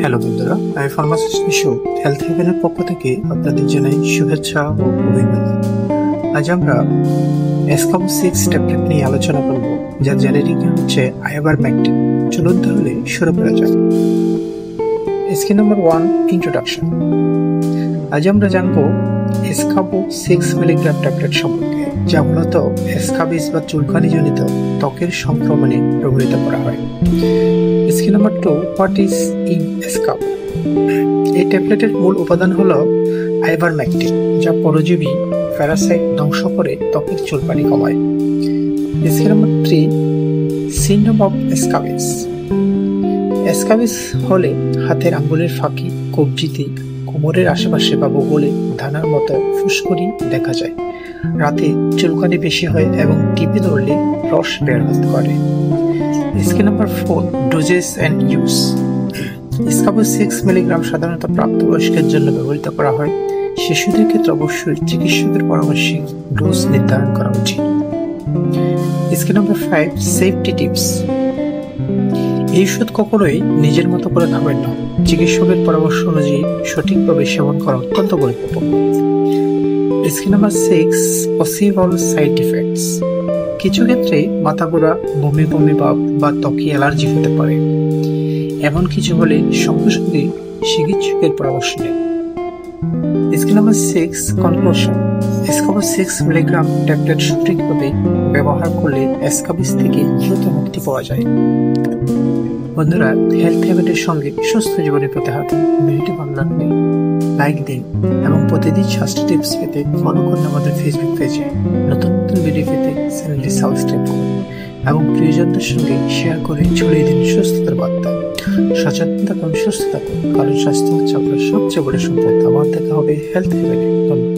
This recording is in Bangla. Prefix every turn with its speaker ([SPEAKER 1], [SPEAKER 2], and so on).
[SPEAKER 1] হ্যালো বন্ধুরা, আমি ফার্মাসিস্ট নিশু হেলথ হেভেনের পক্ষ থেকে আপনাদের জানাই শুভেচ্ছা ও অভিনন্দন। আজ আমরা এসকাবো 6 ট্যাবলেট নিয়ে আলোচনা করব, যার জেনেরিক হচ্ছে আইভারমেকটিন। চলুন তাহলে শুরু করা যাক। Skin number 1, introduction. আজ আমরা জানব এসকাবো 6 মিলিগ্রাম ট্যাবলেট সম্পর্কে, যা মূলত এসকাবিস বা চুলকানিজনিত ত্বকের সংক্রমণে ব্যবহৃত করা হয়। Skin number 2, what is in Escabo. এই ট্যাবলেটের মূল উপাদান হলো আইভারমেকটিন, যা পরজীবী প্যারাসাইট ধ্বংস করে ত্বকের চুলকানি কমায়। Skin number 3, syndrome of scabies. Scabies হলে হাতের আঙ্গুলের ফাঁকি, কবজিতে, কোমরের আশেপাশে বা বগলে ধানার মতো ফুসকুড়ি দেখা যায়। রাতে চুলকানি বেশি হয় এবং টিপে ধরলে রস বের হতে পারে। Skin number 4, doses and use. Escabo 6 milligram সাধারণত প্রাপ্তবয়স্কের জন্য ব্যবহৃত করা হয়। শিশুদের ক্ষেত্রে অবশ্যই চিকিৎসকের পরামর্শে ডোজ নির্ধারণ করা উচিত। Skin number 5, safety tips. এই ওষুধ কখনোই নিজের মতো করে খাবেন না। চিকিৎসকের পরামর্শ অনুযায়ী সঠিকভাবে সেবন করা অত্যন্ত গুরুত্বপূর্ণ। Skin number 6, possible side effects. কিছু ক্ষেত্রে মাথা ঘোরা, বমি বমি ভাব বা ত্বকে অ্যালার্জি হতে পারে। এমন কিছু হলে সঙ্গে সঙ্গে চিকিৎসকের পরামর্শ নিন। Skin number 6, conclusion. Escabo 6 milligram tablet সঠিকভাবে ব্যবহার করলে এসকাবিস থেকে দ্রুত মুক্তি পাওয়া যায়। বন্ধুরা, হেলথ হ্যাবিটের সঙ্গে সুস্থ জীবনে পেতে হাঁটুন। ভিডিওটি ভালো লাগলে লাইক দিন এবং প্রতিদিন স্বাস্থ্য টিপস পেতে ফলো করুন আমাদের ফেসবুক পেজে। নতুন নতুন ভিডিও পেতে চ্যানেলটি সাবস্ক্রাইব করুন এবং প্রিয়জনদের সঙ্গে শেয়ার করে ছড়িয়ে দিন সুস্থতার বার্তা। সচেতন থাকুন, সুস্থ থাকুন, কারণ স্বাস্থ্য হচ্ছে আপনার সবচেয়ে বড় সম্পদ। আমার দেখা হবে হেলথ হ্যাবিটে। ধন্যবাদ।